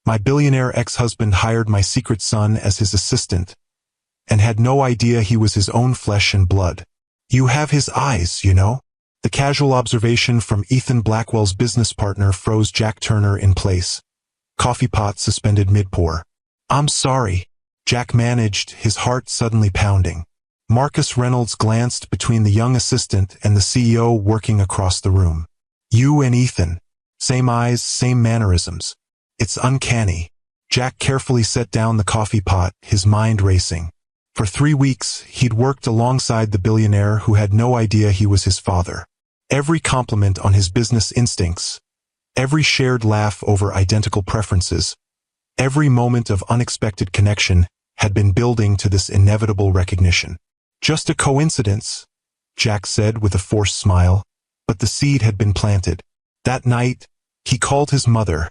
My billionaire ex-husband hired my secret son as his assistant, and had no idea he was his own flesh and blood. You have his eyes, you know? The casual observation from Ethan Blackwell's business partner froze Jack Turner in place. Coffee pot suspended mid-pour. I'm sorry, Jack managed, his heart suddenly pounding. Marcus Reynolds glanced between the young assistant and the CEO working across the room. You and Ethan. Same eyes, same mannerisms. It's uncanny. Jack carefully set down the coffee pot, his mind racing. For 3 weeks, he'd worked alongside the billionaire who had no idea he was his father. Every compliment on his business instincts, every shared laugh over identical preferences, every moment of unexpected connection had been building to this inevitable recognition. Just a coincidence, Jack said with a forced smile, but the seed had been planted. That night, he called his mother,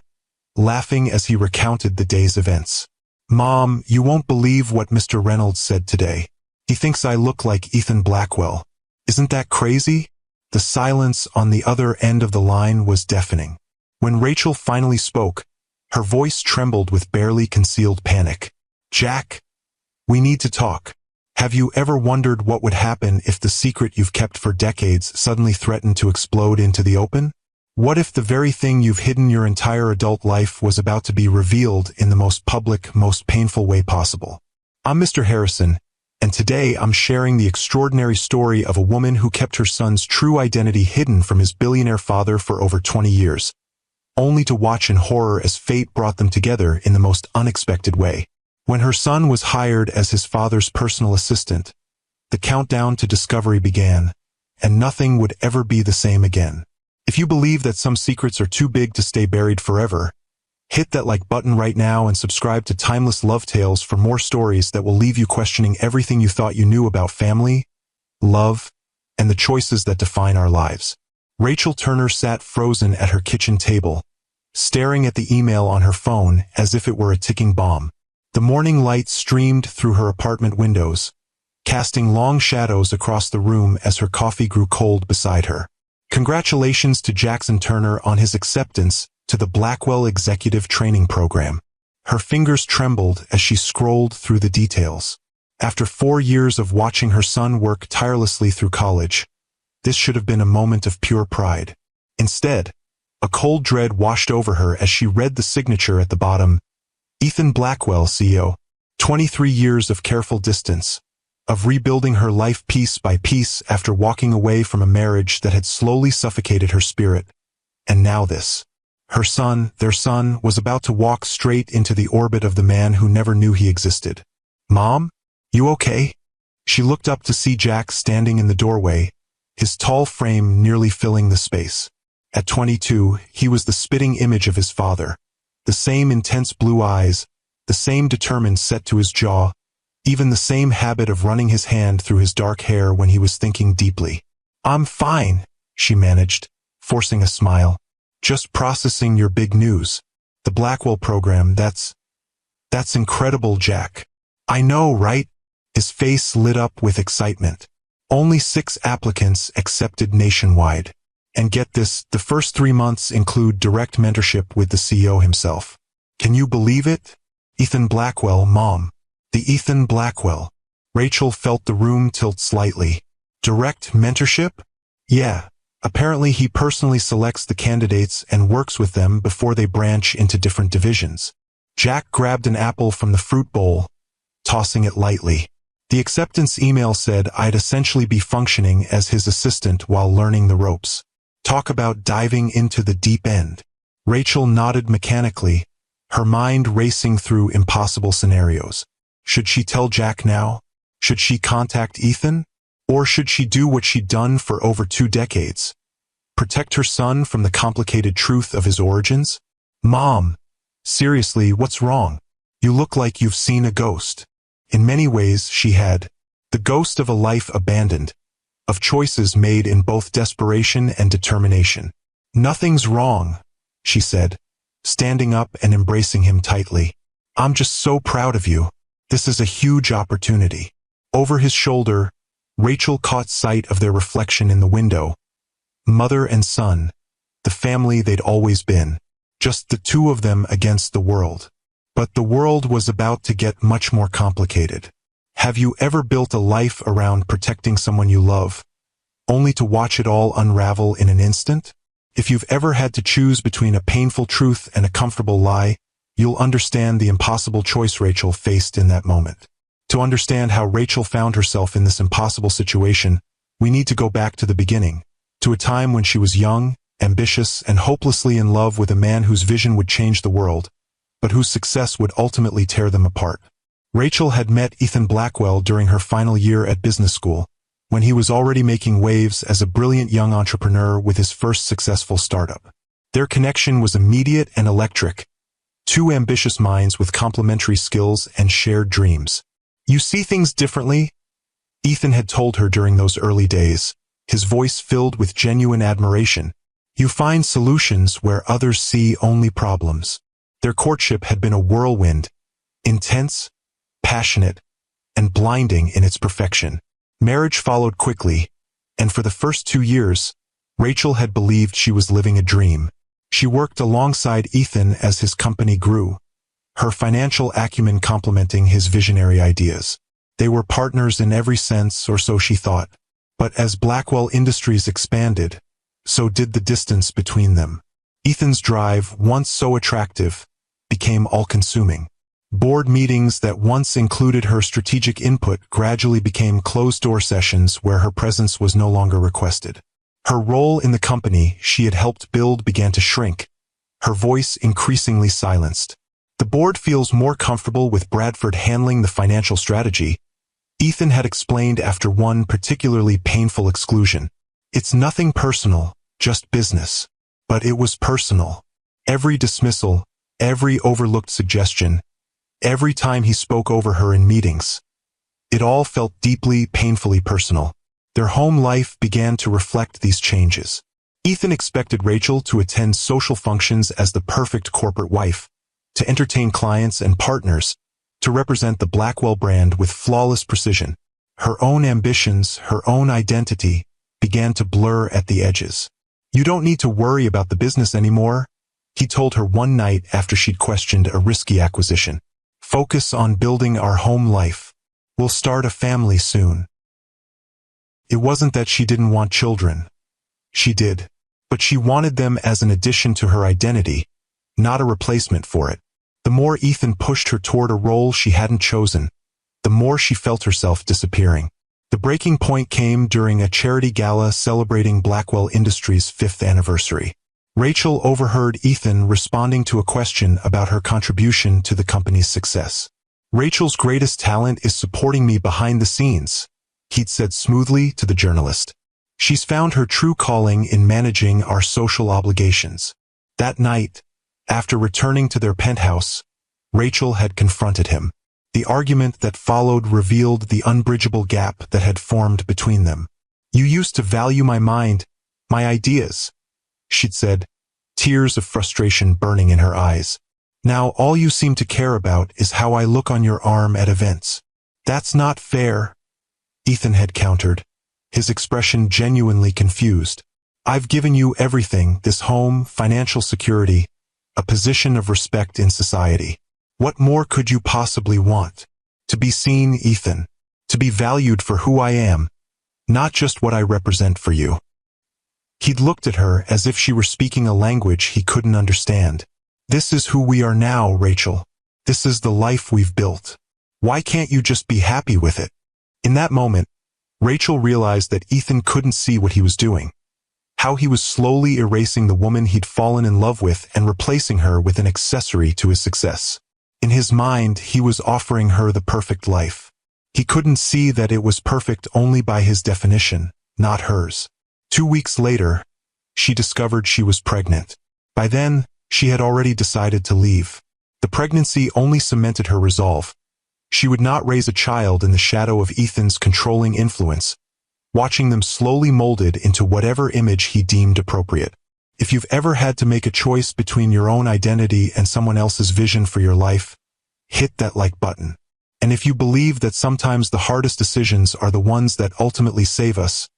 laughing as he recounted the day's events. Mom, you won't believe what Mr. Reynolds said today. He thinks I look like Ethan Blackwell. Isn't that crazy? The silence on the other end of the line was deafening. When Rachel finally spoke, her voice trembled with barely concealed panic. Jack, we need to talk. Have you ever wondered what would happen if the secret you've kept for decades suddenly threatened to explode into the open? What if the very thing you've hidden your entire adult life was about to be revealed in the most public, most painful way possible? I'm Mr. Harrison, and today I'm sharing the extraordinary story of a woman who kept her son's true identity hidden from his billionaire father for over 20 years, only to watch in horror as fate brought them together in the most unexpected way. When her son was hired as his father's personal assistant, the countdown to discovery began, and nothing would ever be the same again. If you believe that some secrets are too big to stay buried forever, hit that like button right now and subscribe to Timeless Love Tales for more stories that will leave you questioning everything you thought you knew about family, love, and the choices that define our lives. Rachel Turner sat frozen at her kitchen table, staring at the email on her phone as if it were a ticking bomb. The morning light streamed through her apartment windows, casting long shadows across the room as her coffee grew cold beside her. Congratulations to Jackson Turner on his acceptance to the Blackwell Executive Training Program. Her fingers trembled as she scrolled through the details. After 4 years of watching her son work tirelessly through college, this should have been a moment of pure pride. Instead, a cold dread washed over her as she read the signature at the bottom. Ethan Blackwell, CEO. 23 years of careful distance, of rebuilding her life piece by piece after walking away from a marriage that had slowly suffocated her spirit. And now this. Her son, their son, was about to walk straight into the orbit of the man who never knew he existed. Mom? You okay? She looked up to see Jack standing in the doorway, his tall frame nearly filling the space. At 22, he was the spitting image of his father. The same intense blue eyes, the same determined set to his jaw, even the same habit of running his hand through his dark hair when he was thinking deeply. I'm fine, she managed, forcing a smile. Just processing your big news. The Blackwell program, that's incredible, Jack. I know, right? His face lit up with excitement. Only 6 applicants accepted nationwide. And get this, the first 3 months include direct mentorship with the CEO himself. Can you believe it? Ethan Blackwell, Mom. The Ethan Blackwell. Rachel felt the room tilt slightly. Direct mentorship? Yeah. Apparently he personally selects the candidates and works with them before they branch into different divisions. Jack grabbed an apple from the fruit bowl, tossing it lightly. The acceptance email said I'd essentially be functioning as his assistant while learning the ropes. Talk about diving into the deep end. Rachel nodded mechanically, her mind racing through impossible scenarios. Should she tell Jack now? Should she contact Ethan? Or should she do what she'd done for over 2 decades? Protect her son from the complicated truth of his origins? Mom, seriously, what's wrong? You look like you've seen a ghost. In many ways, she had. The ghost of a life abandoned, of choices made in both desperation and determination. Nothing's wrong, she said, standing up and embracing him tightly. I'm just so proud of you. This is a huge opportunity. Over his shoulder, Rachel caught sight of their reflection in the window. Mother and son, the family they'd always been. just the two of them against the world. But the world was about to get much more complicated. Have you ever built a life around protecting someone you love, only to watch it all unravel in an instant? If you've ever had to choose between a painful truth and a comfortable lie, you'll understand the impossible choice Rachel faced in that moment. To understand how Rachel found herself in this impossible situation, we need to go back to the beginning, to a time when she was young, ambitious, and hopelessly in love with a man whose vision would change the world, but whose success would ultimately tear them apart. Rachel had met Ethan Blackwell during her final year at business school, when he was already making waves as a brilliant young entrepreneur with his first successful startup. Their connection was immediate and electric, two ambitious minds with complementary skills and shared dreams. You see things differently, Ethan had told her during those early days, his voice filled with genuine admiration. You find solutions where others see only problems. Their courtship had been a whirlwind, intense, passionate, and blinding in its perfection. Marriage followed quickly, and for the first 2 years, Rachel had believed she was living a dream. She worked alongside Ethan as his company grew, her financial acumen complementing his visionary ideas. They were partners in every sense, or so she thought. But as Blackwell Industries expanded, so did the distance between them. Ethan's drive, once so attractive, became all-consuming. Board meetings that once included her strategic input gradually became closed-door sessions where her presence was no longer requested. Her role in the company she had helped build began to shrink, her voice increasingly silenced. The board feels more comfortable with Bradford handling the financial strategy, Ethan had explained after one particularly painful exclusion. It's nothing personal, just business. But it was personal. Every dismissal, every overlooked suggestion, every time he spoke over her in meetings. It all felt deeply, painfully personal. Their home life began to reflect these changes. Ethan expected Rachel to attend social functions as the perfect corporate wife, to entertain clients and partners, to represent the Blackwell brand with flawless precision. Her own ambitions, her own identity, began to blur at the edges. You don't need to worry about the business anymore, he told her one night after she'd questioned a risky acquisition. Focus on building our home life. We'll start a family soon. It wasn't that she didn't want children. She did. But she wanted them as an addition to her identity, not a replacement for it. The more Ethan pushed her toward a role she hadn't chosen, the more she felt herself disappearing. The breaking point came during a charity gala celebrating Blackwell Industries' 5th anniversary. Rachel overheard Ethan responding to a question about her contribution to the company's success. Rachel's greatest talent is supporting me behind the scenes, he'd said smoothly to the journalist. She's found her true calling in managing our social obligations. That night, after returning to their penthouse, Rachel had confronted him. The argument that followed revealed the unbridgeable gap that had formed between them. You used to value my mind, my ideas, she'd said, tears of frustration burning in her eyes. Now all you seem to care about is how I look on your arm at events. That's not fair, Ethan had countered, his expression genuinely confused. I've given you everything, this home, financial security, a position of respect in society. What more could you possibly want? To be seen, Ethan. To be valued for who I am, not just what I represent for you. He'd looked at her as if she were speaking a language he couldn't understand. This is who we are now, Rachel. This is the life we've built. Why can't you just be happy with it? In that moment, Rachel realized that Ethan couldn't see what he was doing. How he was slowly erasing the woman he'd fallen in love with and replacing her with an accessory to his success. In his mind, he was offering her the perfect life. He couldn't see that it was perfect only by his definition, not hers. 2 weeks later, she discovered she was pregnant. By then, she had already decided to leave. The pregnancy only cemented her resolve. She would not raise a child in the shadow of Ethan's controlling influence, watching them slowly molded into whatever image he deemed appropriate. If you've ever had to make a choice between your own identity and someone else's vision for your life, hit that like button. And if you believe that sometimes the hardest decisions are the ones that ultimately save us,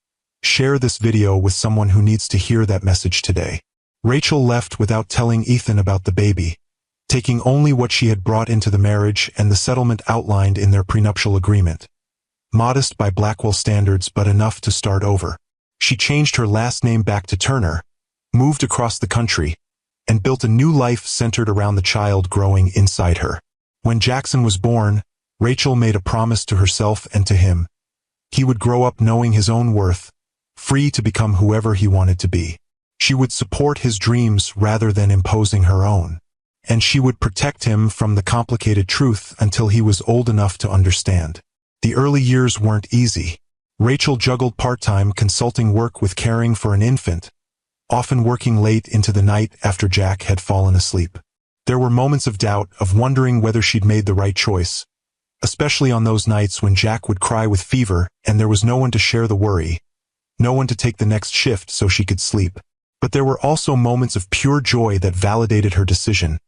share this video with someone who needs to hear that message today. Rachel left without telling Ethan about the baby, taking only what she had brought into the marriage and the settlement outlined in their prenuptial agreement. Modest by Blackwell standards, but enough to start over. She changed her last name back to Turner, moved across the country, and built a new life centered around the child growing inside her. When Jackson was born, Rachel made a promise to herself and to him. He would grow up knowing his own worth, free to become whoever he wanted to be. She would support his dreams rather than imposing her own. And she would protect him from the complicated truth until he was old enough to understand. The early years weren't easy. Rachel juggled part-time consulting work with caring for an infant, often working late into the night after Jack had fallen asleep. There were moments of doubt, of wondering whether she'd made the right choice, especially on those nights when Jack would cry with fever and there was no one to share the worry, no one to take the next shift so she could sleep. But there were also moments of pure joy that validated her decision.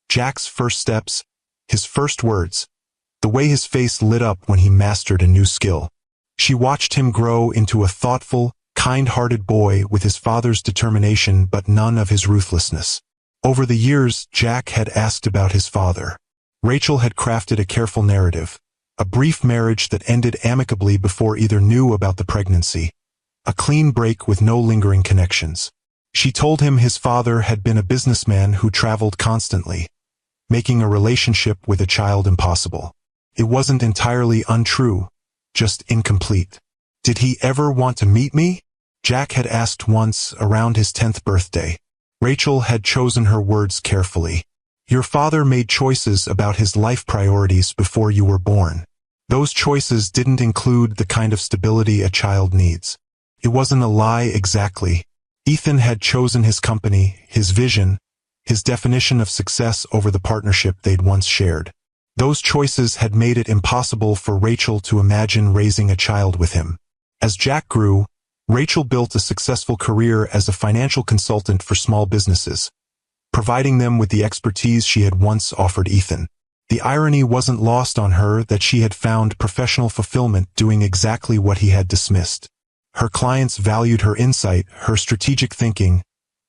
Jack's first steps, his first words, the way his face lit up when he mastered a new skill. She watched him grow into a thoughtful, kind-hearted boy with his father's determination but none of his ruthlessness. Over the years, Jack had asked about his father. Rachel had crafted a careful narrative, a brief marriage that ended amicably before either knew about the pregnancy, a clean break with no lingering connections. She told him his father had been a businessman who traveled constantly, making a relationship with a child impossible. It wasn't entirely untrue, just incomplete. "Did he ever want to meet me?" Jack had asked once around his 10th birthday. Rachel had chosen her words carefully. "Your father made choices about his life priorities before you were born. Those choices didn't include the kind of stability a child needs." It wasn't a lie exactly. Ethan had chosen his company, his vision, his definition of success over the partnership they'd once shared. Those choices had made it impossible for Rachel to imagine raising a child with him. As Jack grew, Rachel built a successful career as a financial consultant for small businesses, providing them with the expertise she had once offered Ethan. The irony wasn't lost on her that she had found professional fulfillment doing exactly what he had dismissed. Her clients valued her insight, her strategic thinking,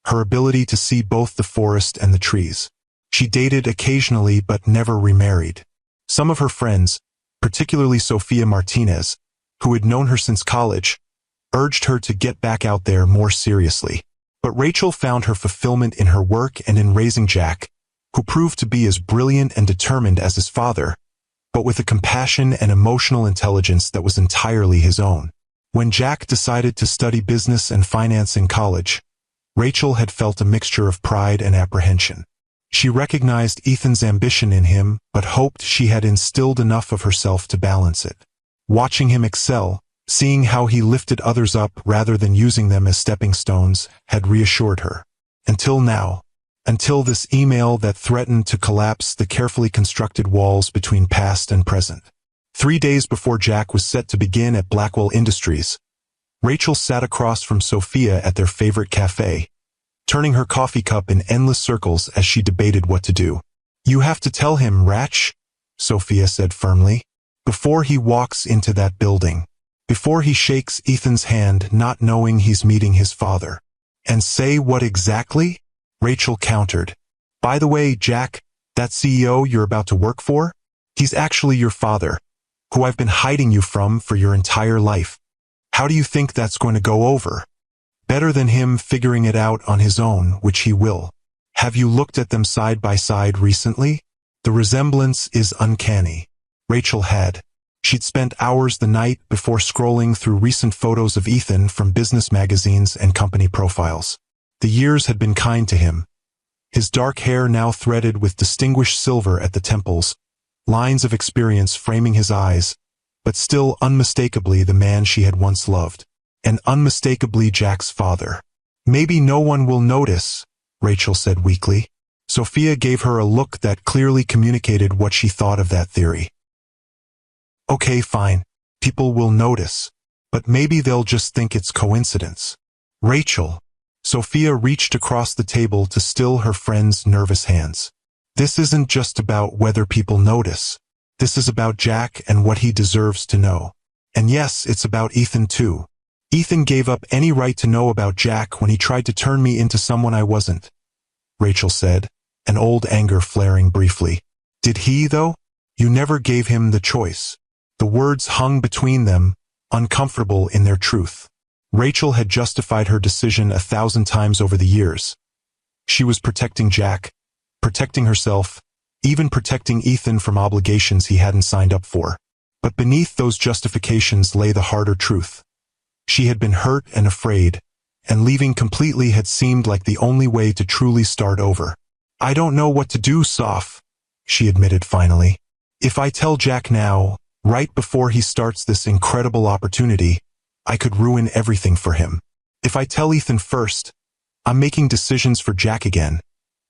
her ability to see both the forest and the trees. She dated occasionally but never remarried. Some of her friends, particularly Sophia Martinez, who had known her since college, urged her to get back out there more seriously. But Rachel found her fulfillment in her work and in raising Jack, who proved to be as brilliant and determined as his father, but with a compassion and emotional intelligence that was entirely his own. When Jack decided to study business and finance in college, Rachel had felt a mixture of pride and apprehension. She recognized Ethan's ambition in him, but hoped she had instilled enough of herself to balance it. Watching him excel, seeing how he lifted others up rather than using them as stepping stones, had reassured her. Until now. Until this email that threatened to collapse the carefully constructed walls between past and present. 3 days before Jack was set to begin at Blackwell Industries, Rachel sat across from Sophia at their favorite cafe, turning her coffee cup in endless circles as she debated what to do. "You have to tell him, Rach," Sophia said firmly, "before he walks into that building. Before he shakes Ethan's hand not knowing he's meeting his father." "And say what exactly?" Rachel countered. "By the way, Jack, that CEO you're about to work for? He's actually your father, who I've been hiding you from for your entire life. How do you think that's going to go over? Better than him figuring it out on his own, which he will. Have you looked at them side by side recently? The resemblance is uncanny." Rachel had. She'd spent hours the night before scrolling through recent photos of Ethan from business magazines and company profiles. The years had been kind to him. His dark hair now threaded with distinguished silver at the temples, lines of experience framing his eyes, but still unmistakably the man she had once loved. And unmistakably Jack's father. "Maybe no one will notice," Rachel said weakly. Sophia gave her a look that clearly communicated what she thought of that theory. "Okay, fine. People will notice. But maybe they'll just think it's coincidence." "Rachel." Sophia reached across the table to still her friend's nervous hands. "This isn't just about whether people notice. This is about Jack and what he deserves to know. And yes, it's about Ethan too. Ethan gave up any right to know about Jack when he tried to turn me into someone I wasn't, Rachel said, an old anger flaring briefly. Did he, though? You never gave him the choice. The words hung between them, uncomfortable in their truth. Rachel had justified her decision 1,000 times over the years. She was protecting Jack, protecting herself, even protecting Ethan from obligations he hadn't signed up for. But beneath those justifications lay the harder truth. She had been hurt and afraid, and leaving completely had seemed like the only way to truly start over. I don't know what to do, Soph, she admitted finally. If I tell Jack now, right before he starts this incredible opportunity, I could ruin everything for him. If I tell Ethan first, I'm making decisions for Jack again,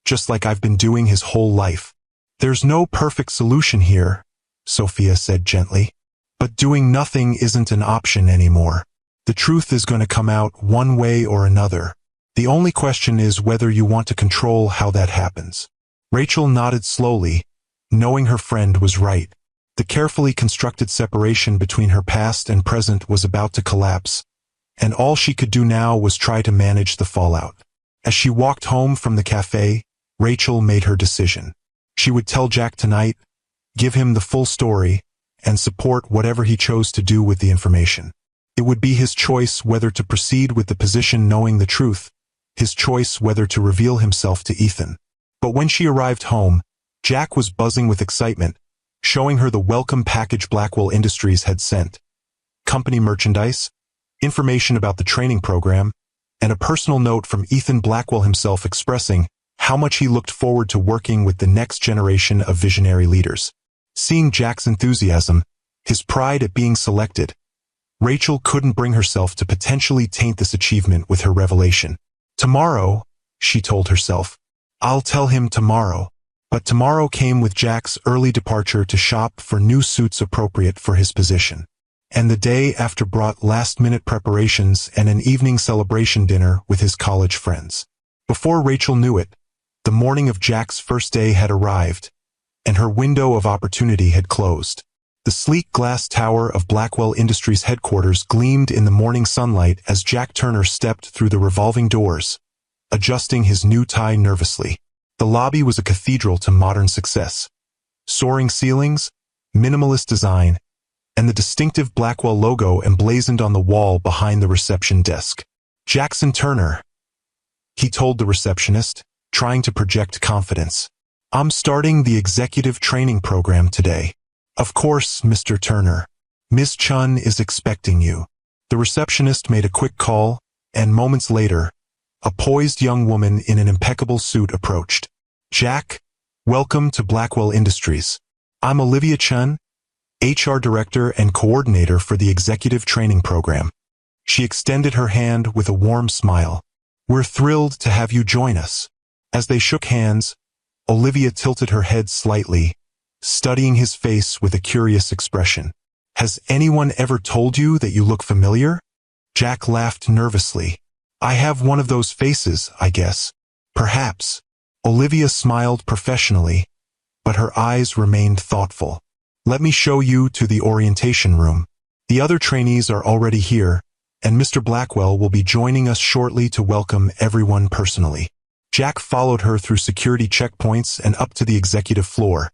just like I've been doing his whole life. There's no perfect solution here, Sophia said gently. But doing nothing isn't an option anymore. The truth is going to come out one way or another. The only question is whether you want to control how that happens. Rachel nodded slowly, knowing her friend was right. The carefully constructed separation between her past and present was about to collapse, and all she could do now was try to manage the fallout. As she walked home from the cafe, Rachel made her decision. She would tell Jack tonight, give him the full story, and support whatever he chose to do with the information. It would be his choice whether to proceed with the position knowing the truth, his choice whether to reveal himself to Ethan. But when she arrived home, Jack was buzzing with excitement, showing her the welcome package Blackwell Industries had sent. Company merchandise, information about the training program, and a personal note from Ethan Blackwell himself expressing how much he looked forward to working with the next generation of visionary leaders. Seeing Jack's enthusiasm, his pride at being selected, Rachel couldn't bring herself to potentially taint this achievement with her revelation. Tomorrow, she told herself, I'll tell him tomorrow. But tomorrow came with Jack's early departure to shop for new suits appropriate for his position. And the day after brought last-minute preparations and an evening celebration dinner with his college friends. Before Rachel knew it, the morning of Jack's first day had arrived, and her window of opportunity had closed. The sleek glass tower of Blackwell Industries headquarters gleamed in the morning sunlight as Jack Turner stepped through the revolving doors, adjusting his new tie nervously. The lobby was a cathedral to modern success. Soaring ceilings, minimalist design, and the distinctive Blackwell logo emblazoned on the wall behind the reception desk. Jackson Turner, he told the receptionist, trying to project confidence. I'm starting the executive training program today. Of course, Mr. Turner. Ms. Chun is expecting you. The receptionist made a quick call, and moments later, a poised young woman in an impeccable suit approached. Jack, welcome to Blackwell Industries. I'm Olivia Chun, HR Director and Coordinator for the Executive Training Program. She extended her hand with a warm smile. We're thrilled to have you join us. As they shook hands, Olivia tilted her head slightly, studying his face with a curious expression. Has anyone ever told you that you look familiar? Jack laughed nervously. I have one of those faces, I guess. Perhaps. Olivia smiled professionally, but her eyes remained thoughtful. Let me show you to the orientation room. The other trainees are already here, and Mr. Blackwell will be joining us shortly to welcome everyone personally. Jack followed her through security checkpoints and up to the executive floor,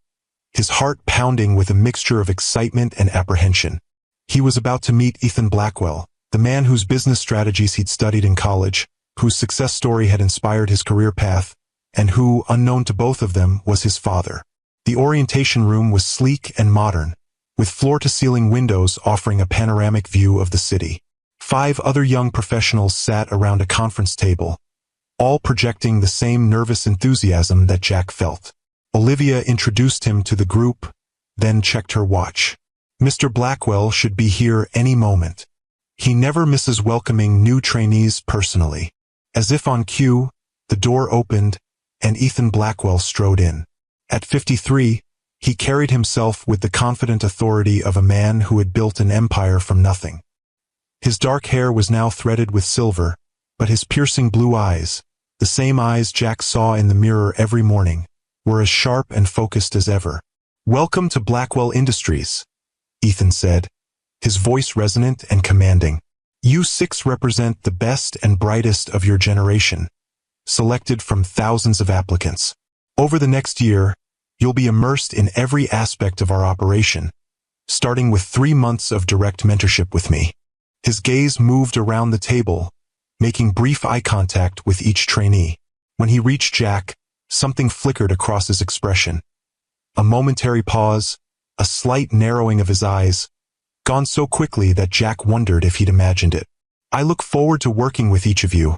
his heart pounding with a mixture of excitement and apprehension. He was about to meet Ethan Blackwell, the man whose business strategies he'd studied in college, whose success story had inspired his career path, and who, unknown to both of them, was his father. The orientation room was sleek and modern, with floor-to-ceiling windows offering a panoramic view of the city. 5 other young professionals sat around a conference table, all projecting the same nervous enthusiasm that Jack felt. Olivia introduced him to the group, then checked her watch. Mr. Blackwell should be here any moment. He never misses welcoming new trainees personally. As if on cue, the door opened, and Ethan Blackwell strode in. At 53, he carried himself with the confident authority of a man who had built an empire from nothing. His dark hair was now threaded with silver, but his piercing blue eyes, the same eyes Jack saw in the mirror every morning, were as sharp and focused as ever. Welcome to Blackwell Industries, Ethan said, his voice resonant and commanding. You six represent the best and brightest of your generation, selected from thousands of applicants. Over the next year, you'll be immersed in every aspect of our operation, starting with 3 months of direct mentorship with me. His gaze moved around the table, making brief eye contact with each trainee. When he reached Jack, something flickered across his expression. A momentary pause, a slight narrowing of his eyes, gone so quickly that Jack wondered if he'd imagined it. I look forward to working with each of you,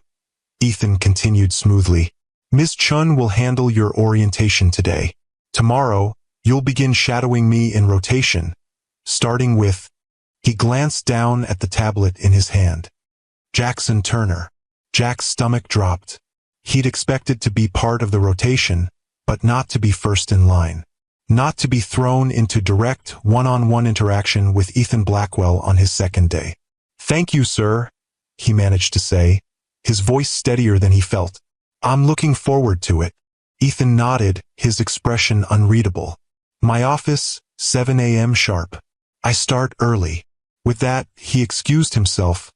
Ethan continued smoothly. Ms. Chun will handle your orientation today. Tomorrow, you'll begin shadowing me in rotation, starting with... He glanced down at the tablet in his hand. Jackson Turner. Jack's stomach dropped. He'd expected to be part of the rotation, but not to be first in line. Not to be thrown into direct one-on-one interaction with Ethan Blackwell on his second day. Thank you, sir, he managed to say, his voice steadier than he felt. I'm looking forward to it. Ethan nodded, his expression unreadable. My office, 7 a.m. sharp. I start early. With that, he excused himself,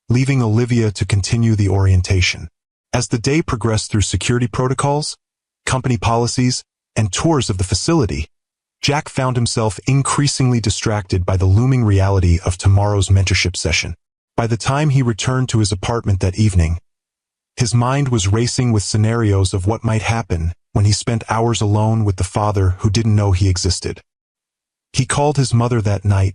leaving Olivia to continue the orientation. As the day progressed through security protocols, company policies, and tours of the facility, Jack found himself increasingly distracted by the looming reality of tomorrow's mentorship session. By the time he returned to his apartment that evening, his mind was racing with scenarios of what might happen when he spent hours alone with the father who didn't know he existed. He called his mother that night,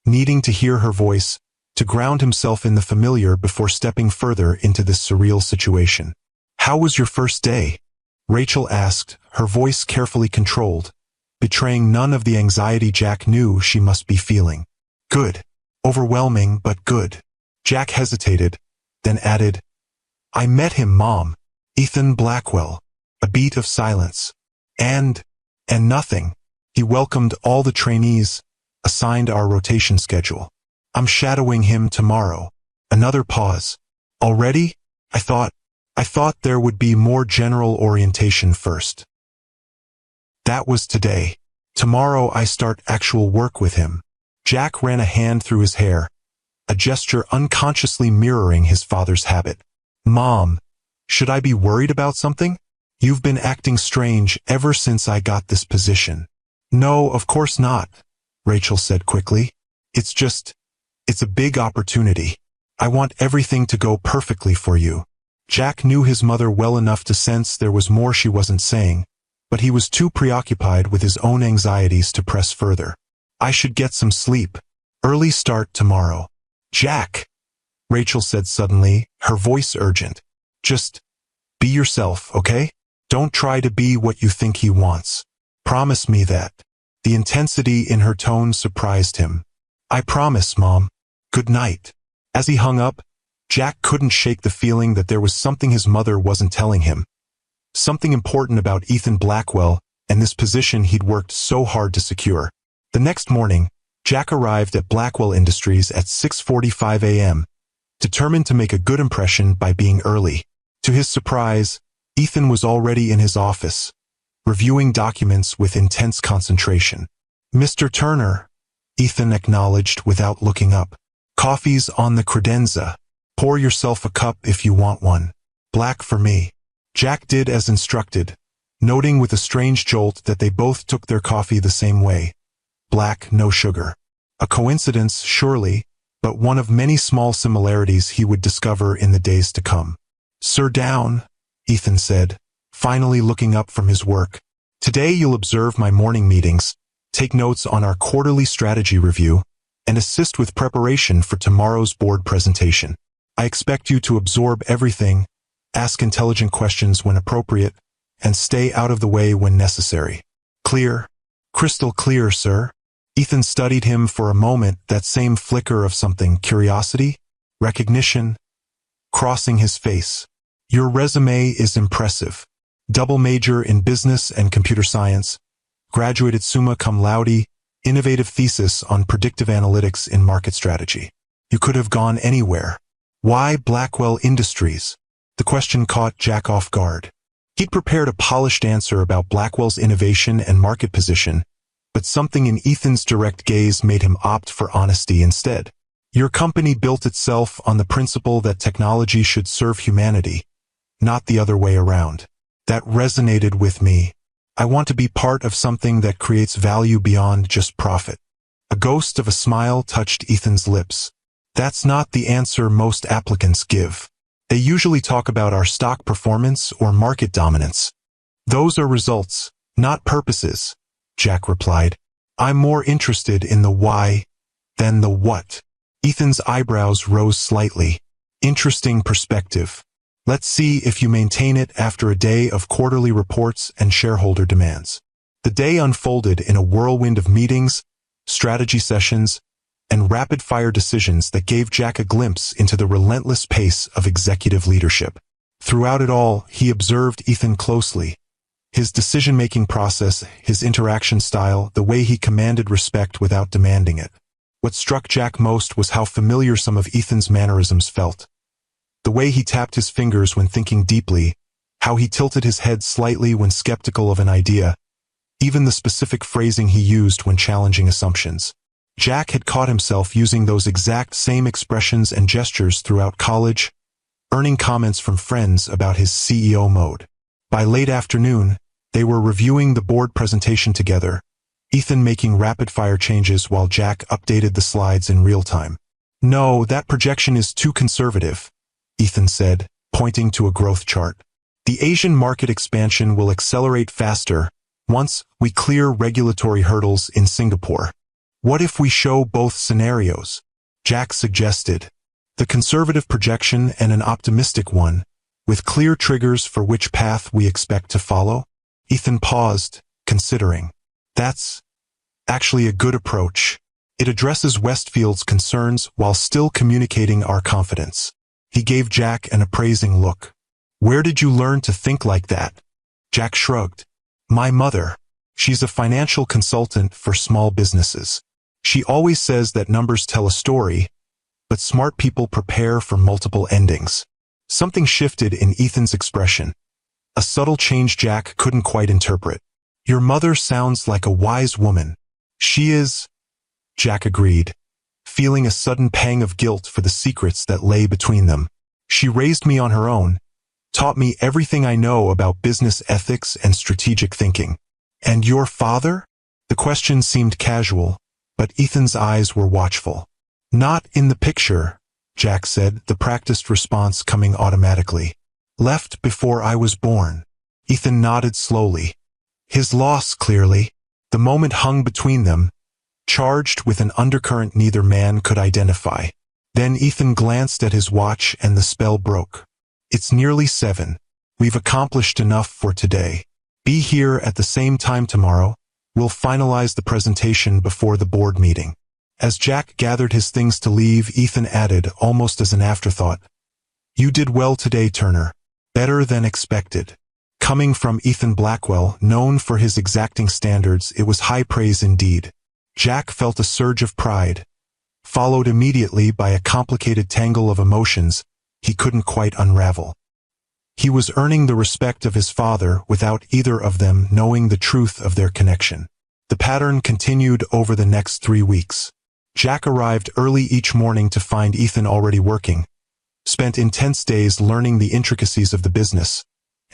needing to hear her voice, to ground himself in the familiar before stepping further into this surreal situation. How was your first day? Rachel asked, her voice carefully controlled, betraying none of the anxiety Jack knew she must be feeling. Good. Overwhelming, but good. Jack hesitated, then added, I met him, Mom. Ethan Blackwell. A beat of silence. And nothing. He welcomed all the trainees, assigned our rotation schedule. I'm shadowing him tomorrow. Another pause. Already? I thought there would be more general orientation first. That was today. Tomorrow I start actual work with him. Jack ran a hand through his hair, a gesture unconsciously mirroring his father's habit. Mom, should I be worried about something? You've been acting strange ever since I got this position. No, of course not, Rachel said quickly. It's a big opportunity. I want everything to go perfectly for you. Jack knew his mother well enough to sense there was more she wasn't saying, but he was too preoccupied with his own anxieties to press further. I should get some sleep. Early start tomorrow. Jack, Rachel said suddenly, her voice urgent. Just be yourself, okay? Don't try to be what you think he wants. Promise me that. The intensity in her tone surprised him. I promise, Mom. Good night. As he hung up, Jack couldn't shake the feeling that there was something his mother wasn't telling him. Something important about Ethan Blackwell and this position he'd worked so hard to secure. The next morning, Jack arrived at Blackwell Industries at 6:45 a.m., determined to make a good impression by being early. To his surprise, Ethan was already in his office, reviewing documents with intense concentration. Mr. Turner, Ethan acknowledged without looking up. Coffee's on the credenza. Pour yourself a cup if you want one. Black for me. Jack did as instructed, noting with a strange jolt that they both took their coffee the same way. Black, no sugar. A coincidence, surely, but one of many small similarities he would discover in the days to come. Sir down, Ethan said, finally looking up from his work. Today you'll observe my morning meetings, take notes on our quarterly strategy review, and assist with preparation for tomorrow's board presentation. I expect you to absorb everything, ask intelligent questions when appropriate, and stay out of the way when necessary. Clear? Crystal clear, sir. Ethan studied him for a moment, that same flicker of something, curiosity, recognition, crossing his face. Your resume is impressive. Double major in business and computer science, graduated summa cum laude, innovative thesis on predictive analytics in market strategy. You could have gone anywhere. Why Blackwell Industries? The question caught Jack off guard. He'd prepared a polished answer about Blackwell's innovation and market position, but something in Ethan's direct gaze made him opt for honesty instead. Your company built itself on the principle that technology should serve humanity, not the other way around. That resonated with me. I want to be part of something that creates value beyond just profit. A ghost of a smile touched Ethan's lips. That's not the answer most applicants give. They usually talk about our stock performance or market dominance. Those are results, not purposes, Jack replied. I'm more interested in the why than the what. Ethan's eyebrows rose slightly. Interesting perspective. Let's see if you maintain it after a day of quarterly reports and shareholder demands. The day unfolded in a whirlwind of meetings, strategy sessions, and rapid-fire decisions that gave Jack a glimpse into the relentless pace of executive leadership. Throughout it all, he observed Ethan closely. His decision-making process, his interaction style, the way he commanded respect without demanding it. What struck Jack most was how familiar some of Ethan's mannerisms felt. The way he tapped his fingers when thinking deeply, how he tilted his head slightly when skeptical of an idea, even the specific phrasing he used when challenging assumptions. Jack had caught himself using those exact same expressions and gestures throughout college, earning comments from friends about his CEO mode. By late afternoon, they were reviewing the board presentation together, Ethan making rapid-fire changes while Jack updated the slides in real time. No, that projection is too conservative, Ethan said, pointing to a growth chart. The Asian market expansion will accelerate faster once we clear regulatory hurdles in Singapore. What if we show both scenarios? Jack suggested. The conservative projection and an optimistic one, with clear triggers for which path we expect to follow? Ethan paused, considering. That's actually a good approach. It addresses Westfield's concerns while still communicating our confidence. He gave Jack an appraising look. Where did you learn to think like that? Jack shrugged. My mother. She's a financial consultant for small businesses. She always says that numbers tell a story, but smart people prepare for multiple endings. Something shifted in Ethan's expression. A subtle change Jack couldn't quite interpret. Your mother sounds like a wise woman. She is, Jack agreed, feeling a sudden pang of guilt for the secrets that lay between them. She raised me on her own, taught me everything I know about business ethics and strategic thinking. And your father? The question seemed casual, but Ethan's eyes were watchful. Not in the picture, Jack said, the practiced response coming automatically. Left before I was born. Ethan nodded slowly. His loss, clearly. The moment hung between them, charged with an undercurrent neither man could identify. Then Ethan glanced at his watch and the spell broke. It's nearly 7. We've accomplished enough for today. Be here at the same time tomorrow. We'll finalize the presentation before the board meeting. As Jack gathered his things to leave, Ethan added, almost as an afterthought, You did well today, Turner. Better than expected. Coming from Ethan Blackwell, known for his exacting standards, it was high praise indeed. Jack felt a surge of pride, followed immediately by a complicated tangle of emotions he couldn't quite unravel. He was earning the respect of his father without either of them knowing the truth of their connection. The pattern continued over the next 3 weeks. Jack arrived early each morning to find Ethan already working, spent intense days learning the intricacies of the business,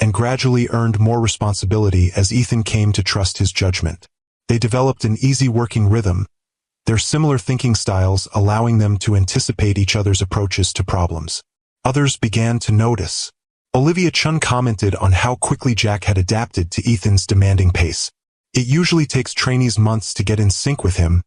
and gradually earned more responsibility as Ethan came to trust his judgment. They developed an easy working rhythm, their similar thinking styles allowing them to anticipate each other's approaches to problems. Others began to notice. Olivia Chun commented on how quickly Jack had adapted to Ethan's demanding pace. It usually takes trainees months to get in sync with him,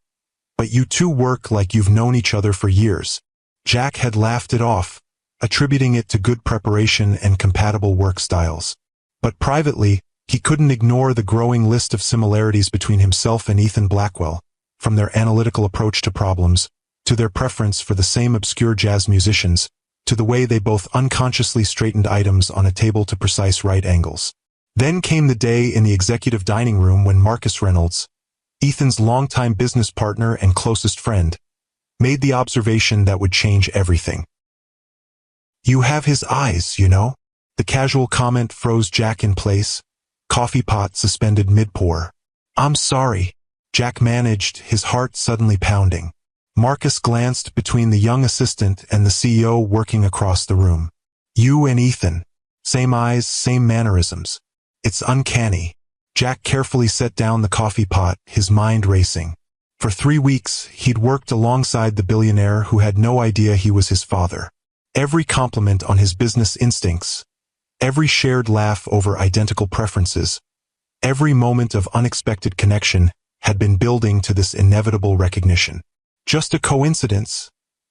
but you two work like you've known each other for years. Jack had laughed it off, attributing it to good preparation and compatible work styles. But privately, he couldn't ignore the growing list of similarities between himself and Ethan Blackwell, from their analytical approach to problems, to their preference for the same obscure jazz musicians, to the way they both unconsciously straightened items on a table to precise right angles. Then came the day in the executive dining room when Marcus Reynolds, Ethan's longtime business partner and closest friend, made the observation that would change everything. You have his eyes, you know? The casual comment froze Jack in place, coffee pot suspended mid-pour. I'm sorry, Jack managed, his heart suddenly pounding. Marcus glanced between the young assistant and the CEO working across the room. You and Ethan. Same eyes, same mannerisms. It's uncanny. Jack carefully set down the coffee pot, his mind racing. For 3 weeks, he'd worked alongside the billionaire who had no idea he was his father. Every compliment on his business instincts, every shared laugh over identical preferences, every moment of unexpected connection had been building to this inevitable recognition. Just a coincidence,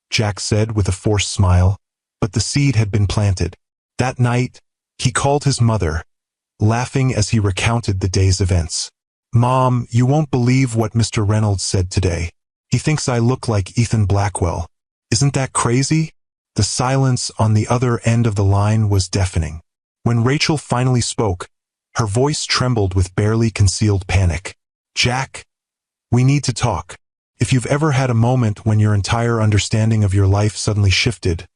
Jack said with a forced smile, but the seed had been planted. That night, he called his mother, laughing as he recounted the day's events. Mom, you won't believe what Mr. Reynolds said today. He thinks I look like Ethan Blackwell. Isn't that crazy? The silence on the other end of the line was deafening. When Rachel finally spoke, her voice trembled with barely concealed panic. Jack, we need to talk. If you've ever had a moment when your entire understanding of your life suddenly shifted,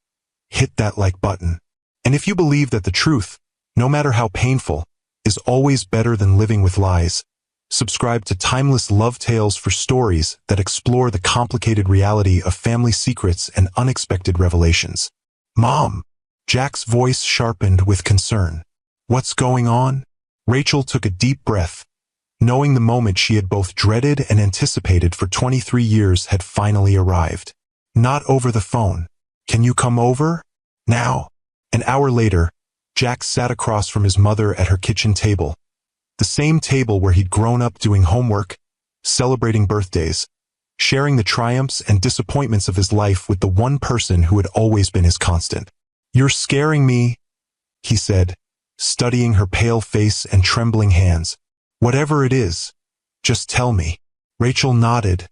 hit that like button. And if you believe that the truth, no matter how painful, is always better than living with lies, subscribe to Timeless Love Tales for stories that explore the complicated reality of family secrets and unexpected revelations. Mom! Jack's voice sharpened with concern. What's going on? Rachel took a deep breath, knowing the moment she had both dreaded and anticipated for 23 years had finally arrived. Not over the phone. Can you come over? Now. An hour later, Jack sat across from his mother at her kitchen table. The same table where he'd grown up doing homework, celebrating birthdays, sharing the triumphs and disappointments of his life with the one person who had always been his constant. You're scaring me, he said, studying her pale face and trembling hands. Whatever it is, just tell me. Rachel nodded,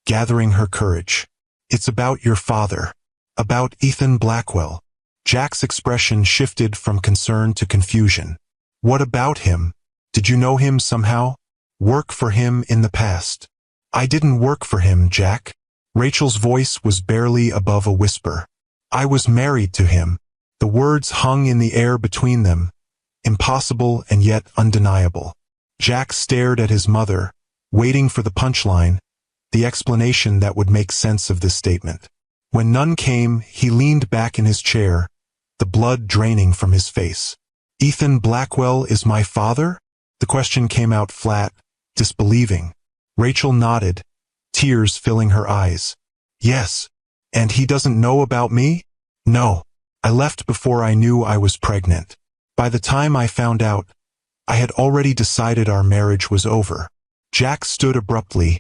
gathering her courage. It's about your father. About Ethan Blackwell. Jack's expression shifted from concern to confusion. What about him? Did you know him somehow? Work for him in the past? I didn't work for him, Jack. Rachel's voice was barely above a whisper. I was married to him. The words hung in the air between them, impossible and yet undeniable. Jack stared at his mother, waiting for the punchline, the explanation that would make sense of this statement. When none came, he leaned back in his chair, the blood draining from his face. Ethan Blackwell is my father? The question came out flat, disbelieving. Rachel nodded, tears filling her eyes. Yes. And he doesn't know about me? No. I left before I knew I was pregnant. By the time I found out, I had already decided our marriage was over. Jack stood abruptly,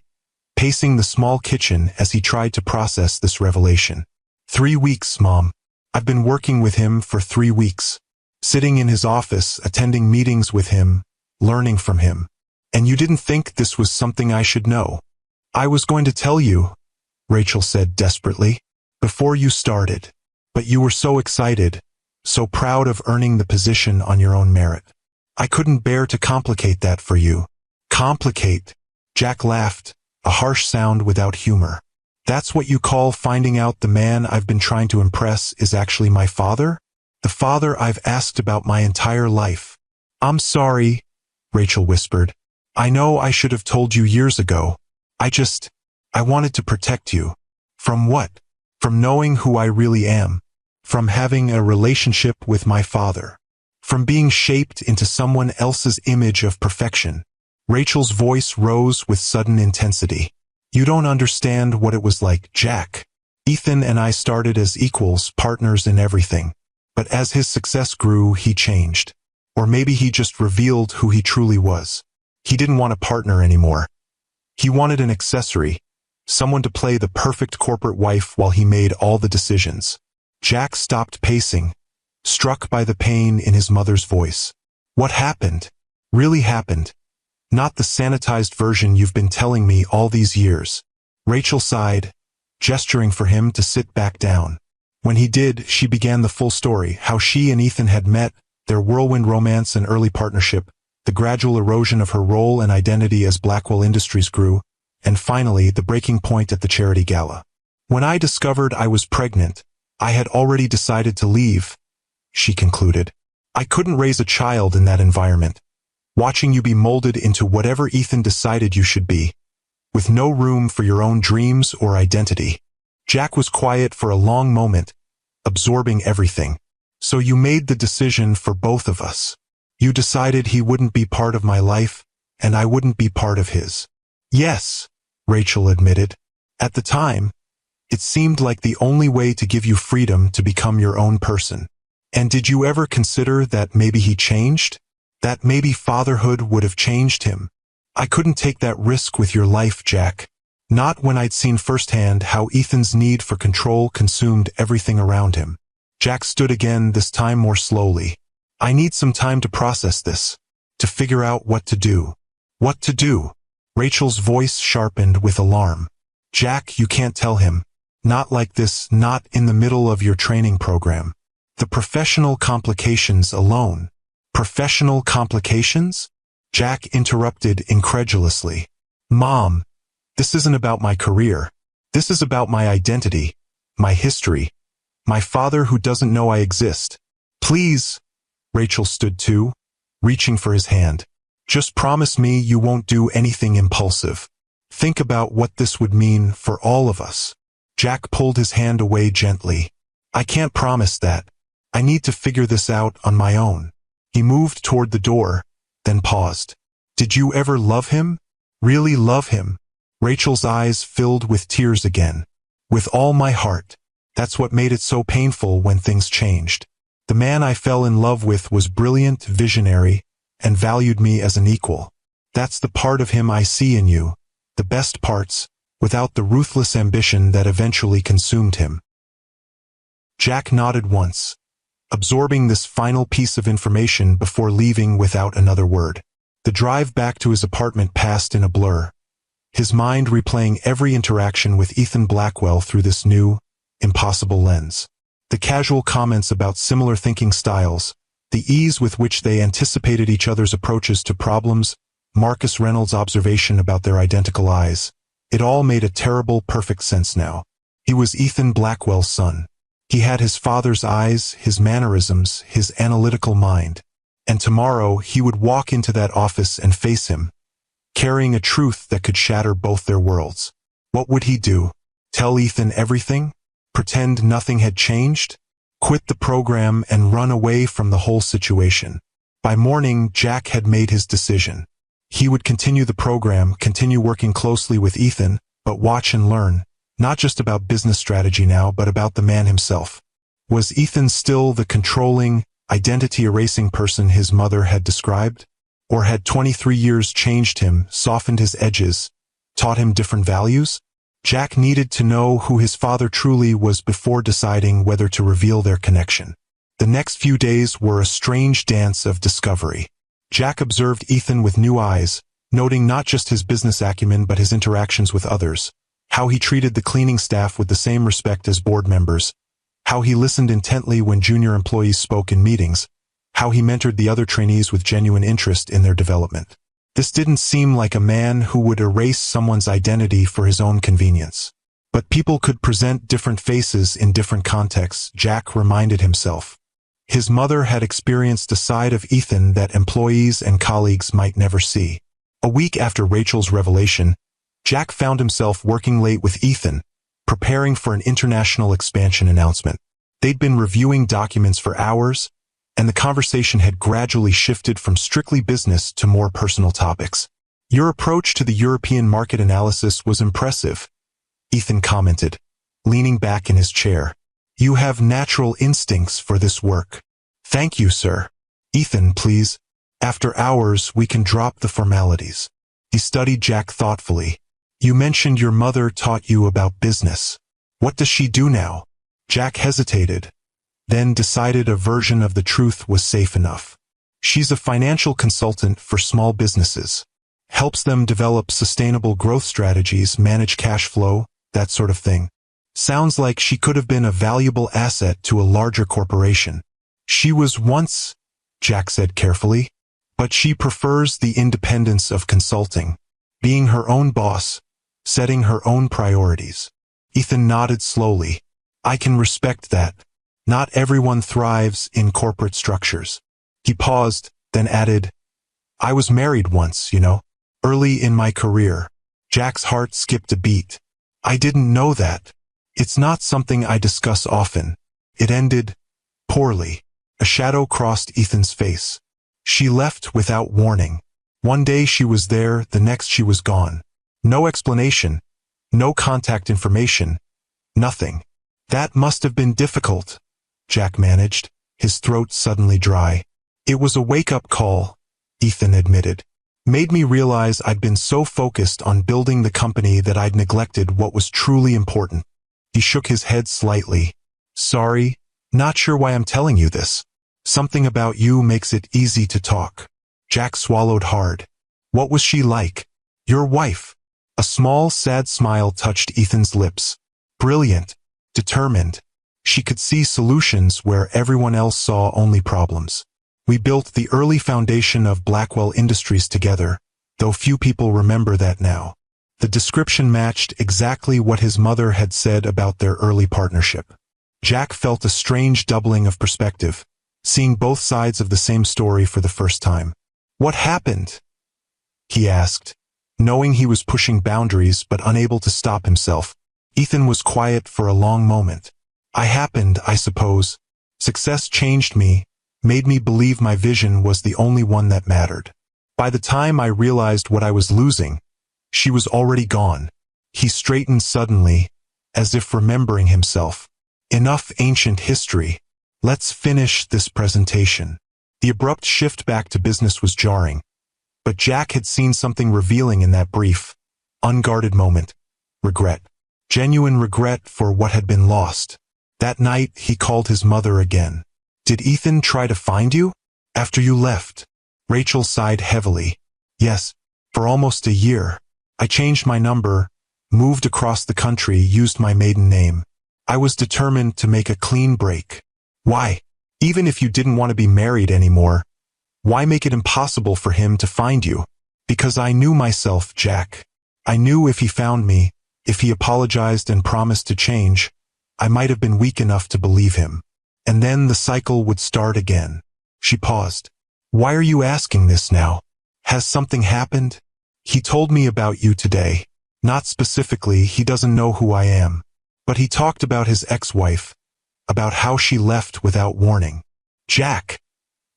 pacing the small kitchen as he tried to process this revelation. 3 weeks, Mom. I've been working with him for 3 weeks. Sitting in his office, attending meetings with him, learning from him. And you didn't think this was something I should know? I was going to tell you, Rachel said desperately, before you started. But you were so excited, so proud of earning the position on your own merit. I couldn't bear to complicate that for you. Complicate? Jack laughed, a harsh sound without humor. That's what you call finding out the man I've been trying to impress is actually my father? The father I've asked about my entire life. I'm sorry, Rachel whispered. I know I should have told you years ago. I wanted to protect you. From what? From knowing who I really am. From having a relationship with my father. From being shaped into someone else's image of perfection. Rachel's voice rose with sudden intensity. You don't understand what it was like, Jack. Ethan and I started as equals, partners in everything. But as his success grew, he changed. Or maybe he just revealed who he truly was. He didn't want a partner anymore. He wanted an accessory, someone to play the perfect corporate wife while he made all the decisions. Jack stopped pacing, struck by the pain in his mother's voice. What happened? Really happened. Not the sanitized version you've been telling me all these years. Rachel sighed, gesturing for him to sit back down. When he did, she began the full story, how she and Ethan had met, their whirlwind romance and early partnership, the gradual erosion of her role and identity as Blackwell Industries grew, and finally the breaking point at the charity gala. When I discovered I was pregnant, I had already decided to leave, she concluded. I couldn't raise a child in that environment. Watching you be molded into whatever Ethan decided you should be. with no room for your own dreams or identity. Jack was quiet for a long moment, absorbing everything. So you made the decision for both of us. You decided he wouldn't be part of my life, and I wouldn't be part of his. Yes, Rachel admitted. At the time, it seemed like the only way to give you freedom to become your own person. And did you ever consider that maybe he changed? That maybe fatherhood would have changed him? I couldn't take that risk with your life, Jack. Not when I'd seen firsthand how Ethan's need for control consumed everything around him. Jack stood again, this time more slowly. I need some time to process this, to figure out what to do. What to do? Rachel's voice sharpened with alarm. Jack, you can't tell him. Not like this, not in the middle of your training program. The professional complications alone. Professional complications? Jack interrupted incredulously. Mom, this isn't about my career. This is about my identity, my history, my father who doesn't know I exist. Please. Rachel stood too, reaching for his hand. Just promise me you won't do anything impulsive. Think about what this would mean for all of us. Jack pulled his hand away gently. I can't promise that. I need to figure this out on my own. He moved toward the door, then paused. Did you ever love him? Really love him? Rachel's eyes filled with tears again. With all my heart. That's what made it so painful when things changed. The man I fell in love with was brilliant, visionary, and valued me as an equal. That's the part of him I see in you, the best parts, without the ruthless ambition that eventually consumed him. Jack nodded once, absorbing this final piece of information before leaving without another word. The drive back to his apartment passed in a blur, his mind replaying every interaction with Ethan Blackwell through this new, impossible lens. The casual comments about similar thinking styles, the ease with which they anticipated each other's approaches to problems, Marcus Reynolds' observation about their identical eyes. It all made a terrible, perfect sense now. He was Ethan Blackwell's son. He had his father's eyes, his mannerisms, his analytical mind. And tomorrow he would walk into that office and face him, carrying a truth that could shatter both their worlds. What would he do? Tell Ethan everything? Pretend nothing had changed? Quit the program and run away from the whole situation? By morning, Jack had made his decision. He would continue the program, continue working closely with Ethan, but watch and learn, not just about business strategy now, but about the man himself. Was Ethan still the controlling, identity-erasing person his mother had described? Or had 23 years changed him, softened his edges, taught him different values? Jack needed to know who his father truly was before deciding whether to reveal their connection. The next few days were a strange dance of discovery. Jack observed Ethan with new eyes, noting not just his business acumen but his interactions with others, how he treated the cleaning staff with the same respect as board members, how he listened intently when junior employees spoke in meetings, how he mentored the other trainees with genuine interest in their development. This didn't seem like a man who would erase someone's identity for his own convenience. But people could present different faces in different contexts, Jack reminded himself. His mother had experienced a side of Ethan that employees and colleagues might never see. A week after Rachel's revelation, Jack found himself working late with Ethan, preparing for an international expansion announcement. They'd been reviewing documents for hours, and the conversation had gradually shifted from strictly business to more personal topics. Your approach to the European market analysis was impressive, Ethan commented, leaning back in his chair. You have natural instincts for this work. Thank you, sir. Ethan, please. After hours, we can drop the formalities. He studied Jack thoughtfully. You mentioned your mother taught you about business. What does she do now? Jack hesitated, then decided a version of the truth was safe enough. She's a financial consultant for small businesses. Helps them develop sustainable growth strategies, manage cash flow, that sort of thing. Sounds like she could have been a valuable asset to a larger corporation. She was once, Jack said carefully, but she prefers the independence of consulting, being her own boss, setting her own priorities. Ethan nodded slowly. I can respect that. Not everyone thrives in corporate structures. He paused, then added, I was married once, early in my career. Jack's heart skipped a beat. I didn't know that. It's not something I discuss often. It ended poorly. A shadow crossed Ethan's face. She left without warning. One day she was there, the next she was gone. No explanation. No contact information. Nothing. That must have been difficult, Jack managed, his throat suddenly dry. It was a wake-up call, Ethan admitted. Made me realize I'd been so focused on building the company that I'd neglected what was truly important. He shook his head slightly. Sorry, not sure why I'm telling you this. Something about you makes it easy to talk. Jack swallowed hard. What was she like? Your wife. A small, sad smile touched Ethan's lips. Brilliant. Determined. She could see solutions where everyone else saw only problems. We built the early foundation of Blackwell Industries together, though few people remember that now. The description matched exactly what his mother had said about their early partnership. Jack felt a strange doubling of perspective, seeing both sides of the same story for the first time. What happened? He asked, knowing he was pushing boundaries but unable to stop himself. Ethan was quiet for a long moment. I suppose. Success changed me, made me believe my vision was the only one that mattered. By the time I realized what I was losing, she was already gone. He straightened suddenly, as if remembering himself. Enough ancient history. Let's finish this presentation. The abrupt shift back to business was jarring, but Jack had seen something revealing in that brief, unguarded moment. Regret. Genuine regret for what had been lost. That night, he called his mother again. Did Ethan try to find you? After you left? Rachel sighed heavily. Yes, for almost a year. I changed my number, moved across the country, used my maiden name. I was determined to make a clean break. Why? Even if you didn't want to be married anymore, why make it impossible for him to find you? Because I knew myself, Jack. I knew if he found me, if he apologized and promised to change, I might have been weak enough to believe him. And then the cycle would start again. She paused. Why are you asking this now? Has something happened? He told me about you today. Not specifically, he doesn't know who I am. But he talked about his ex-wife, about how she left without warning. Jack.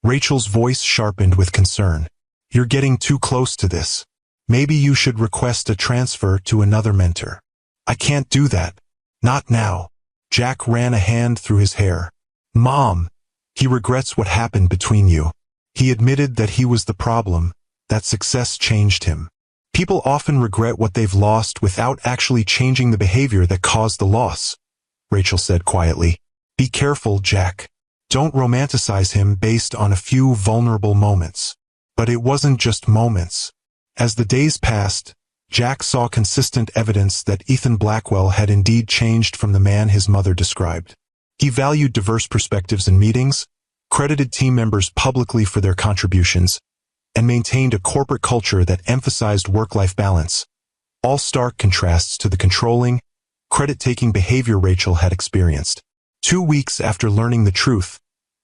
Rachel's voice sharpened with concern. You're getting too close to this. Maybe you should request a transfer to another mentor. I can't do that. Not now. Jack ran a hand through his hair. Mom. He regrets what happened between you. He admitted that he was the problem, that success changed him. People often regret what they've lost without actually changing the behavior that caused the loss, Rachel said quietly. Be careful, Jack. Don't romanticize him based on a few vulnerable moments. But it wasn't just moments. As the days passed, Jack saw consistent evidence that Ethan Blackwell had indeed changed from the man his mother described. He valued diverse perspectives in meetings, credited team members publicly for their contributions, and maintained a corporate culture that emphasized work-life balance, all stark contrasts to the controlling, credit-taking behavior Rachel had experienced. 2 weeks after learning the truth,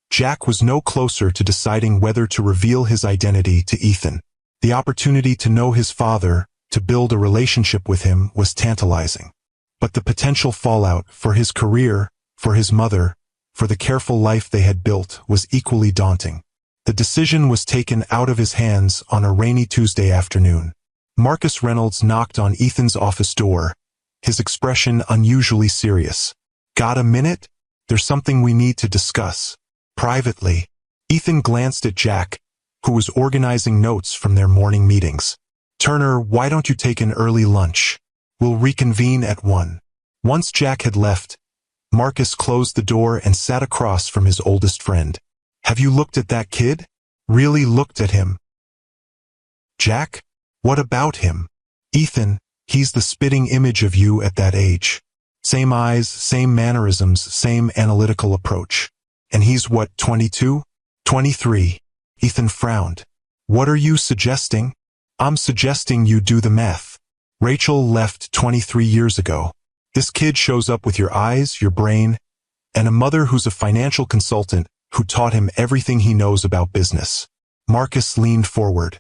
Jack was no closer to deciding whether to reveal his identity to Ethan. The opportunity to know his father, to build a relationship with him, was tantalizing. But the potential fallout for his career, for his mother, for the careful life they had built was equally daunting. The decision was taken out of his hands on a rainy Tuesday afternoon. Marcus Reynolds knocked on Ethan's office door, his expression unusually serious. Got a minute? There's something we need to discuss. Privately. Ethan glanced at Jack, who was organizing notes from their morning meetings. Turner, why don't you take an early lunch? We'll reconvene at 1. Once Jack had left, Marcus closed the door and sat across from his oldest friend. Have you looked at that kid? Really looked at him? Jack? What about him? Ethan, he's the spitting image of you at that age. Same eyes, same mannerisms, same analytical approach. And he's what, 22? 23. Ethan frowned. What are you suggesting? I'm suggesting you do the math. Rachel left 23 years ago. This kid shows up with your eyes, your brain, and a mother who's a financial consultant who taught him everything he knows about business. Marcus leaned forward.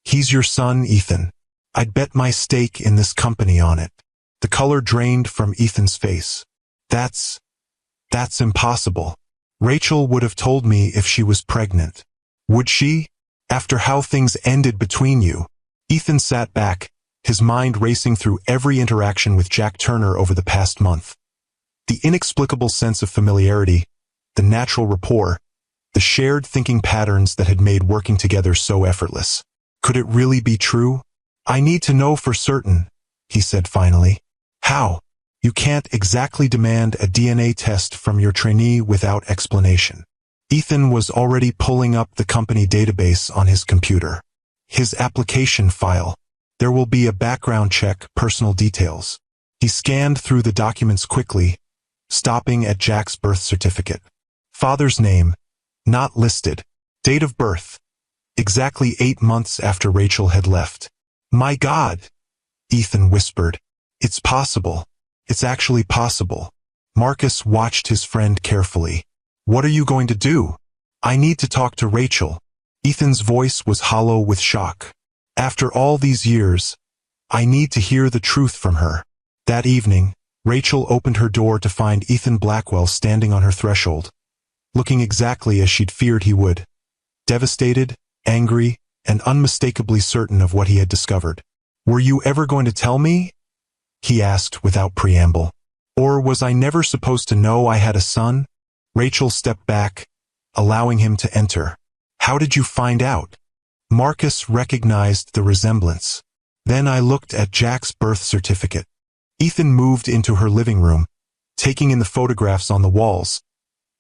He's your son, Ethan. I'd bet my stake in this company on it. The color drained from Ethan's face. That's impossible. Rachel would have told me if she was pregnant. Would she? After how things ended between you? Ethan sat back, his mind racing through every interaction with Jack Turner over the past month. The inexplicable sense of familiarity, the natural rapport, the shared thinking patterns that had made working together so effortless. Could it really be true? I need to know for certain, he said finally. How? You can't exactly demand a DNA test from your trainee without explanation. Ethan was already pulling up the company database on his computer. His application file. There will be a background check, personal details. He scanned through the documents quickly, stopping at Jack's birth certificate. Father's name, not listed. Date of birth, exactly 8 months after Rachel had left. My God, Ethan whispered. It's possible. It's actually possible. Marcus watched his friend carefully. What are you going to do? I need to talk to Rachel. Ethan's voice was hollow with shock. After all these years, I need to hear the truth from her. That evening, Rachel opened her door to find Ethan Blackwell standing on her threshold, looking exactly as she'd feared he would. Devastated, angry, and unmistakably certain of what he had discovered. Were you ever going to tell me? He asked without preamble. Or was I never supposed to know I had a son? Rachel stepped back, allowing him to enter. How did you find out? Marcus recognized the resemblance. Then I looked at Jack's birth certificate. Ethan moved into her living room, taking in the photographs on the walls.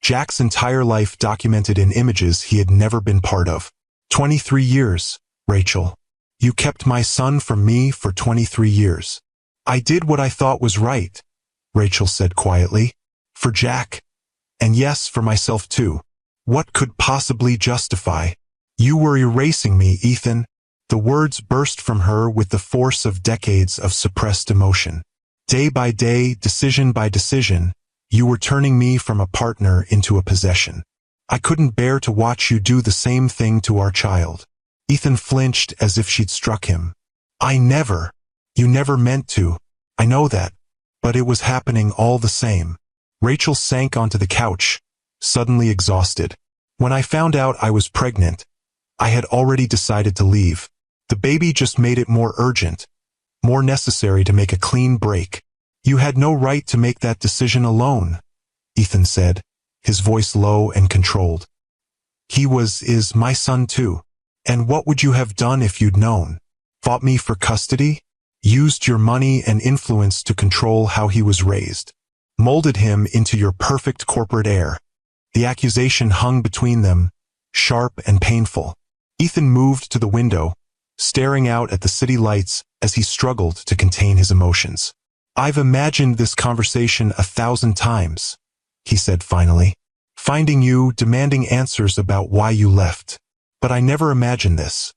Jack's entire life documented in images he had never been part of. 23 years, Rachel. You kept my son from me for 23 years. I did what I thought was right, Rachel said quietly. For Jack. And yes, for myself too. What could possibly justify? You were erasing me, Ethan. The words burst from her with the force of decades of suppressed emotion. Day by day, decision by decision, you were turning me from a partner into a possession. I couldn't bear to watch you do the same thing to our child. Ethan flinched as if she'd struck him. You never meant to. I know that. But it was happening all the same. Rachel sank onto the couch, suddenly exhausted. When I found out I was pregnant, I had already decided to leave. The baby just made it more urgent, more necessary to make a clean break. You had no right to make that decision alone, Ethan said, his voice low and controlled. He is my son too. And what would you have done if you'd known? Fought me for custody? Used your money and influence to control how he was raised? Molded him into your perfect corporate heir? The accusation hung between them, sharp and painful. Ethan moved to the window, staring out at the city lights as he struggled to contain his emotions. I've imagined this conversation 1,000 times, he said finally. Finding you, demanding answers about why you left. But I never imagined this.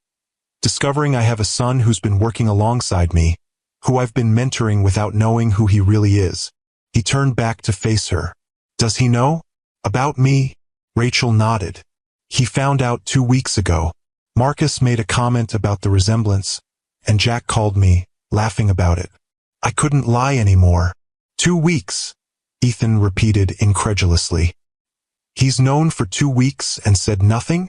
Discovering I have a son who's been working alongside me, who I've been mentoring without knowing who he really is. He turned back to face her. Does he know? About me? Rachel nodded. He found out 2 weeks ago. Marcus made a comment about the resemblance, and Jack called me, laughing about it. I couldn't lie anymore. 2 weeks, Ethan repeated incredulously. He's known for 2 weeks and said nothing?